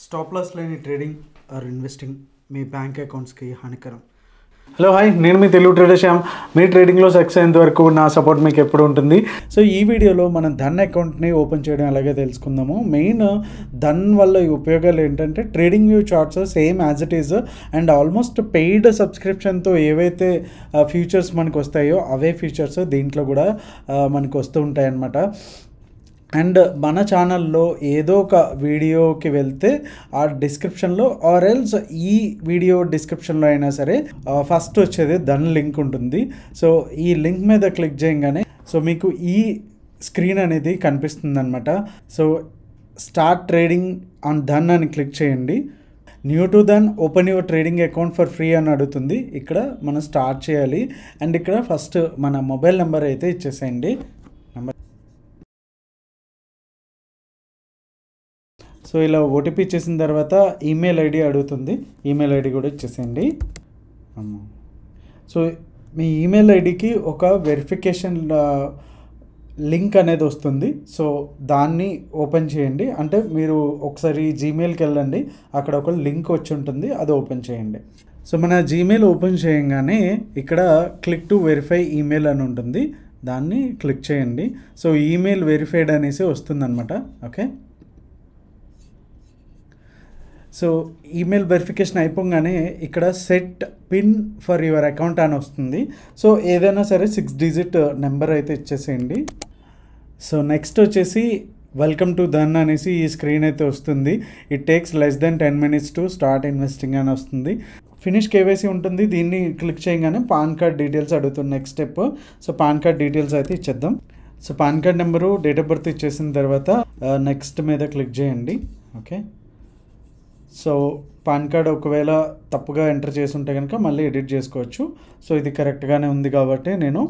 Stop loss లేని trading or investing మీ bank అకౌంట్స్కి హానికరం. హలో హాయ్, నేను మీ తెలుగు ట్రేడర్ శ్యామ్. మీ ట్రేడింగ్లో సక్సెస్ అయ్యేంత వరకు నా సపోర్ట్ మీకు ఎప్పుడు ఉంటుంది. సో ఈ వీడియోలో మనం ధన్ అకౌంట్ని ఓపెన్ చేయడం అలాగే తెలుసుకుందాము. మెయిన్ ధన్ వల్ల ఈ ఉపయోగాలు ఏంటంటే trading view charts same as it is and almost paid సబ్స్క్రిప్షన్తో ఏవైతే ఫీచర్స్ మనకు వస్తాయో అవే ఫీచర్స్ దీంట్లో కూడా మనకు వస్తూ ఉంటాయన్నమాట. అండ్ మన ఛానల్లో ఏదో ఒక వీడియోకి వెళ్తే ఆ డిస్క్రిప్షన్లో ఆర్ ఎల్స్ ఈ వీడియో డిస్క్రిప్షన్లో అయినా సరే ఫస్ట్ వచ్చేది ధన్ లింక్ ఉంటుంది. సో ఈ లింక్ మీద క్లిక్ చేయగానే సో మీకు ఈ స్క్రీన్ అనేది కనిపిస్తుంది అనమాట. So start trading on Dhan అని క్లిక్ చేయండి. New to Dhan open your trading account for free అని అడుగుతుంది. ఇక్కడ మనం స్టార్ట్ చేయాలి అండ్ ఇక్కడ ఫస్ట్ మన మొబైల్ నెంబర్ అయితే ఇచ్చేసేయండి. సో ఇలా ఓటీపీ ఇచ్చేసిన తర్వాత ఈమెయిల్ ఐడి అడుగుతుంది. ఈమెయిల్ ఐడి కూడా ఇచ్చేసేయండి. సో మీ ఈమెయిల్ ఐడికి ఒక వెరిఫికేషన్ లింక్ అనేది వస్తుంది. సో దాన్ని ఓపెన్ చేయండి. అంటే మీరు ఒకసారి జీమెయిల్కి వెళ్ళండి, అక్కడ ఒక లింక్ వచ్చి ఉంటుంది, అది ఓపెన్ చేయండి. సో మన జీమెయిల్ ఓపెన్ చేయగానే ఇక్కడ క్లిక్ టు వెరిఫై ఈమెయిల్ అని ఉంటుంది, దాన్ని క్లిక్ చేయండి. సో ఈమెయిల్ వెరిఫైడ్ అనేసి వస్తుందన్నమాట. ఓకే, సో ఈమెయిల్ వెరిఫికేషన్ అయిపోగానే ఇక్కడ set pin for your account అని వస్తుంది. సో ఏదైనా సరే 6 డిజిట్ నెంబర్ అయితే ఇచ్చేసేయండి. సో నెక్స్ట్ వచ్చేసి వెల్కమ్ టు ధన్ అనేసి ఈ స్క్రీన్ అయితే వస్తుంది. It takes less than 10 minutes to start investing అని వస్తుంది. ఫినిష్ కేవైసీ ఉంటుంది. దీన్ని క్లిక్ చేయగానే పాన్ కార్డ్ డీటెయిల్స్ అడుగుతుంది next step. So pan card details అయితే ఇచ్చేద్దాం. So pan card number, date of birth ఇచ్చేసిన తర్వాత నెక్స్ట్ మీద క్లిక్ చేయండి. ఓకే, సో పాన్ కార్డ్ ఒకవేళ తప్పుగా ఎంటర్ చేసి ఉంటే కనుక మళ్ళీ ఎడిట్ చేసుకోవచ్చు. సో ఇది కరెక్ట్గానే ఉంది కాబట్టి నేను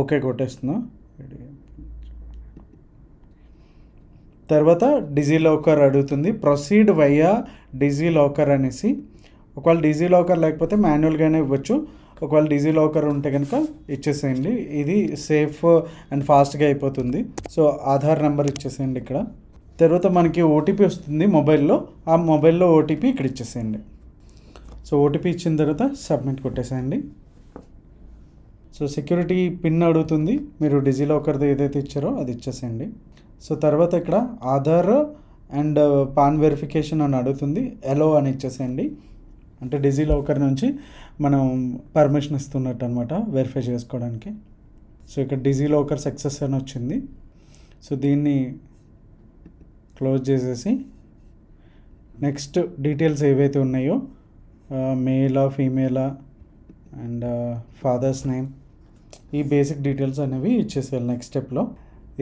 ఓకే కొట్టేస్తున్నా. తర్వాత డిజిలాకర్ అడుగుతుంది. ప్రొసీడ్ వయా డిజిలాకర్ అనేసి. ఒకవేళ డిజిలాకర్ లేకపోతే మాన్యువల్గానే ఇవ్వచ్చు. ఒకవేళ డిజిలాకర్ ఉంటే కనుక ఇచ్చేసేయండి. ఇది సేఫ్ అండ్ ఫాస్ట్గా అయిపోతుంది. సో ఆధార్ నెంబర్ ఇచ్చేసేయండి ఇక్కడ. తర్వాత మనకి ఓటీపీ వస్తుంది మొబైల్లో, ఆ మొబైల్లో ఓటీపీ ఇక్కడ ఇచ్చేసేయండి. సో ఓటీపీ ఇచ్చిన తర్వాత సబ్మిట్ కొట్టేసేయండి. సో సెక్యూరిటీ పిన్ అడుగుతుంది, మీరు డిజిలాకర్ది ఏదైతే ఇచ్చారో అది ఇచ్చేసేయండి. సో తర్వాత ఇక్కడ ఆధార్ అండ్ పాన్ వెరిఫికేషన్ అని అడుగుతుంది, ఎలో అని ఇచ్చేసేయండి. అంటే డిజిలాకర్ నుంచి మనం పర్మిషన్ ఇస్తున్నట్టు అనమాట వెరిఫై చేసుకోవడానికి. సో ఇక్కడ డిజిలాకర్ సక్సెస్ అని వచ్చింది. సో దీన్ని క్లోజ్ చేసేసి నెక్స్ట్ డీటెయిల్స్ ఏవైతే ఉన్నాయో మేలా ఫీమేలా అండ్ ఫాదర్స్ నేమ్, ఈ బేసిక్ డీటెయిల్స్ అనేవి ఇచ్చేసేయాలి నెక్స్ట్ స్టెప్లో.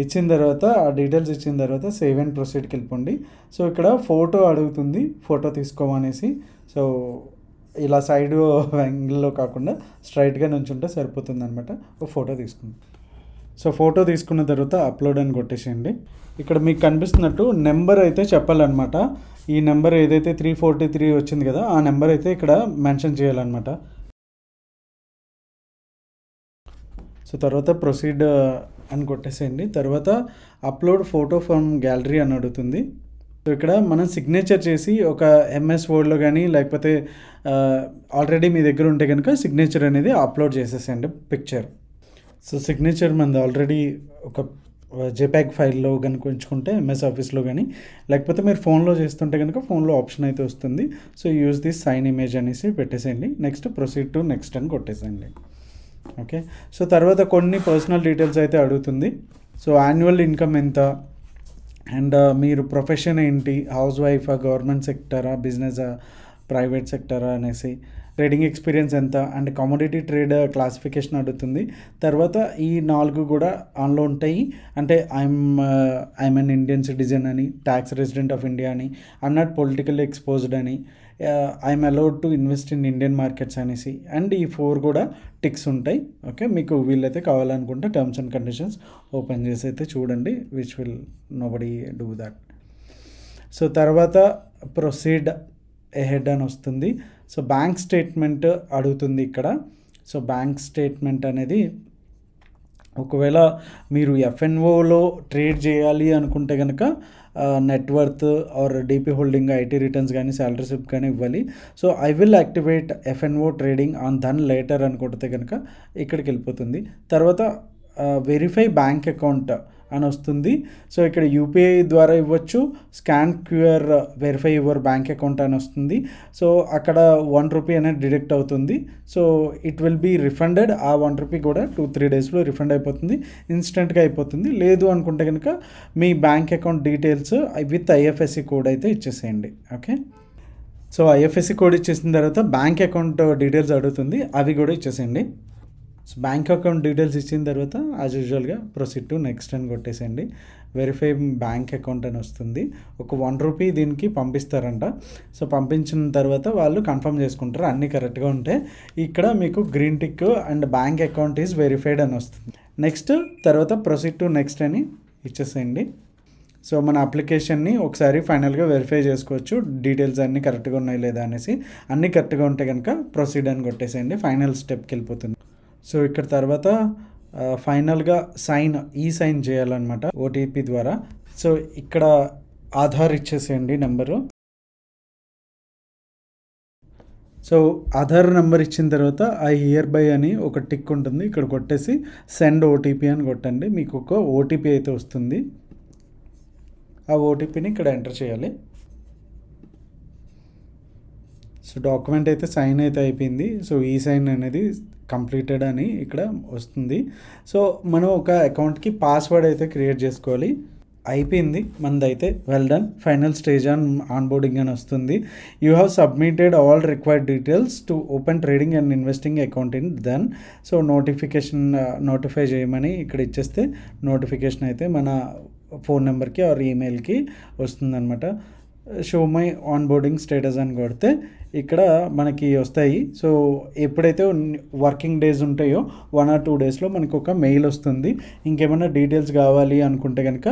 ఇచ్చిన తర్వాత ఆ డీటెయిల్స్ ఇచ్చిన తర్వాత సేవ్ అండ్ ప్రొసీడ్కి వెళ్ళిపోండి. సో ఇక్కడ ఫోటో అడుగుతుంది, ఫోటో తీసుకోమనేసి. సో ఇలా సైడ్ యాంగిల్లో కాకుండా స్ట్రైట్గా నుంచుంటే సరిపోతుంది అనమాట. ఒక ఫోటో తీసుకుంది. సో ఫోటో తీసుకున్న తర్వాత అప్లోడ్ అని కొట్టేసేయండి. ఇక్కడ మీకు కనిపిస్తున్నట్టు నెంబర్ అయితే చెప్పాలన్నమాట. ఈ నెంబర్ ఏదైతే 343 వచ్చింది కదా, ఆ నెంబర్ అయితే ఇక్కడ మెన్షన్ చేయాలన్నమాట. సో తర్వాత ప్రొసీడ్ అని కొట్టేసేయండి. తర్వాత అప్లోడ్ ఫోటో ఫ్రమ్ గ్యాలరీ అని అడుగుతుంది. సో ఇక్కడ మనం సిగ్నేచర్ చేసి ఒక ఎంఎస్ వర్డ్లో కానీ లేకపోతే ఆల్రెడీ మీ దగ్గర ఉంటే కనుక సిగ్నేచర్ అనేది అప్లోడ్ చేసేసేయండి పిక్చర్. సో సిగ్నేచర్ మనది ఆల్రెడీ ఒక జేపాగ్ ఫైల్లో కనుక ఉంచుకుంటే ఎంఎస్ ఆఫీస్లో కానీ, లేకపోతే మీరు ఫోన్లో చేస్తుంటే కనుక ఫోన్లో ఆప్షన్ అయితే వస్తుంది. So use this sign image అనేసి పెట్టేసేయండి. నెక్స్ట్ ప్రొసీడ్ టు నెక్స్ట్ అని కొట్టేసేయండి. ఓకే, సో తర్వాత కొన్ని పర్సనల్ డీటెయిల్స్ అయితే అడుగుతుంది. సో యాన్యువల్ ఇన్కమ్ ఎంత అండ్ మీరు ప్రొఫెషన్ ఏంటి, హౌస్ వైఫా, గవర్నమెంట్ సెక్టరా, బిజినెసా, ప్రైవేట్ సెక్టరా అనేసి, ట్రేడింగ్ ఎక్స్పీరియన్స్ ఎంత అండ్ కమోడిటీ ట్రేడ్ క్లాసిఫికేషన్ అడుగుతుంది. తర్వాత ఈ 4 కూడా ఆన్లో ఉంటాయి. అంటే ఐఎమ్ అన్ ఇండియన్ సిటిజన్ అని, ట్యాక్స్ రెసిడెంట్ ఆఫ్ ఇండియా అని, నాట్ పొలిటికల్ ఎక్స్పోజ్డ్ అని, I'm allowed to invest in Indian markets అనేసి, అండ్ ఈ 4 కూడా టిక్స్ ఉంటాయి. ఓకే, మీకు వీళ్ళైతే కావాలనుకుంటే టర్మ్స్ అండ్ కండిషన్స్ ఓపెన్ చేసి అయితే చూడండి, which will nobody do that. So తర్వాత ప్రొసీడ్ ఎహెడ్ అని వస్తుంది. సో బ్యాంక్ స్టేట్మెంట్ అడుగుతుంది ఇక్కడ. సో బ్యాంక్ స్టేట్మెంట్ అనేది ఒకవేళ మీరు ఎఫ్ఎన్ఓలో ట్రేడ్ చేయాలి అనుకుంటే కనుక net worth or DP holding IT returns కానీ శాలరీ స్లిప్ కానీ ఇవ్వాలి. So I will activate FNO trading on then later అని కొడితే కనుక ఇక్కడికి వెళ్ళిపోతుంది. తర్వాత వెరిఫై బ్యాంక్ అకౌంట్ అని వస్తుంది. సో ఇక్కడ యూపీఐ ద్వారా ఇవ్వచ్చు, scan QR verify your bank account అని వస్తుంది. సో అక్కడ ₹1 అనేది డిడక్ట్ అవుతుంది. So it will be refunded. ఆ ₹1 కూడా 2-3 డేస్లో రిఫండ్ అయిపోతుంది, ఇన్స్టెంట్గా అయిపోతుంది. లేదు అనుకుంటే కనుక మీ bank account details with IFSC code అయితే ఇచ్చేసేయండి. ఓకే, సో ఐఎఫ్ఎస్సి కోడ్ ఇచ్చేసిన తర్వాత బ్యాంక్ అకౌంట్ డీటెయిల్స్ అడుగుతుంది, అవి కూడా ఇచ్చేసేయండి. సో బ్యాంక్ అకౌంట్ డీటెయిల్స్ ఇచ్చిన తర్వాత యాజ్ యూజువల్గా ప్రొసీడ్ టు నెక్స్ట్ అని కొట్టేసేయండి. వెరిఫై బ్యాంక్ అకౌంట్ అని వస్తుంది. ఒక ₹1 దీనికి పంపిస్తారంట. సో పంపించిన తర్వాత వాళ్ళు కన్ఫర్మ్ చేసుకుంటారు అన్నీ కరెక్ట్గా ఉంటే. ఇక్కడ మీకు green tick and bank account is verified అని వస్తుంది. నెక్స్ట్ తర్వాత ప్రొసీడ్ టు నెక్స్ట్ అని ఇచ్చేసేయండి. సో మన అప్లికేషన్ని ఒకసారి ఫైనల్గా వెరిఫై చేసుకోవచ్చు, డీటెయిల్స్ అన్నీ కరెక్ట్గా ఉన్నాయి లేదా అనేసి. అన్నీ కరెక్ట్గా ఉంటే కనుక ప్రొసీడ్ అని కొట్టేసేయండి, ఫైనల్ స్టెప్కి వెళ్ళిపోతుంది. సో ఇక్కడ తర్వాత ఫైనల్గా సైన్ చేయాలన్నమాట ఓటీపీ ద్వారా. సో ఇక్కడ ఆధార్ ఇచ్చేసేయండి నెంబరు. సో ఆధార్ నెంబర్ ఇచ్చిన తర్వాత ఐ హియర్ బై అని ఒక టిక్ ఉంటుంది, ఇక్కడ కొట్టేసి సెండ్ ఓటీపీ అని కొట్టండి. మీకు ఒక ఓటీపీ అయితే వస్తుంది. ఆ ఓటీపీని ఇక్కడ ఎంటర్ చేయాలి. సో డాక్యుమెంట్ అయితే సైన్ అయితే అయిపోయింది. సో ఈ సైన్ అనేది కంప్లీటెడ్ అని ఇక్కడ వస్తుంది. సో మనం ఒక అకౌంట్కి పాస్వర్డ్ అయితే క్రియేట్ చేసుకోవాలి. అయిపోయింది మనదైతే, well done, final stage onboarding అని వస్తుంది. You have submitted all required details to open trading and investing account in Dhan. So notify చేయమని ఇక్కడ ఇచ్చేస్తే నోటిఫికేషన్ అయితే మన ఫోన్ నెంబర్కి ఆర్ ఈమెయిల్కి వస్తుందన్నమాట. Show my on boarding status అని కొడితే ఇక్కడ మనకి వస్తాయి. సో ఎప్పుడైతే వర్కింగ్ డేస్ ఉంటాయో 1 or 2 డేస్లో మనకు ఒక మెయిల్ వస్తుంది. ఇంకేమైనా డీటెయిల్స్ కావాలి అనుకుంటే కనుక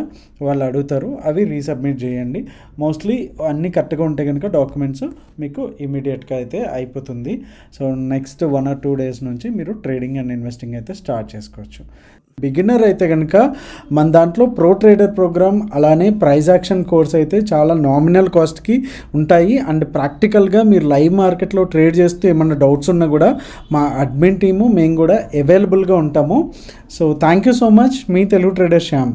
వాళ్ళు అడుగుతారు, అవి రీసబ్మిట్ చేయండి. మోస్ట్లీ అన్నీ కరెక్ట్గా ఉంటే కనుక డాక్యుమెంట్స్ మీకు ఇమీడియట్గా అయితే అయిపోతుంది. సో నెక్స్ట్ 1 or 2 డేస్ నుంచి మీరు ట్రేడింగ్ అండ్ ఇన్వెస్టింగ్ అయితే స్టార్ట్ చేసుకోవచ్చు. బిగినర్ అయితే కనుక మన దాంట్లో ప్రో ట్రేడర్ ప్రోగ్రామ్ అలానే ప్రైజ్ యాక్షన్ కోర్స్ అయితే చాలా నామినల్ కాస్ట్కి ఉంటాయి. అండ్ ప్రాక్టికల్గా మీరు లైవ్ మార్కెట్లో ట్రేడ్ చేస్తూ ఏమన్నా డౌట్స్ ఉన్నా కూడా మా అడ్మిన్ టీము మేము కూడా అవైలబుల్గా ఉంటాము. So thank you so much, me Telugu trader Shyam.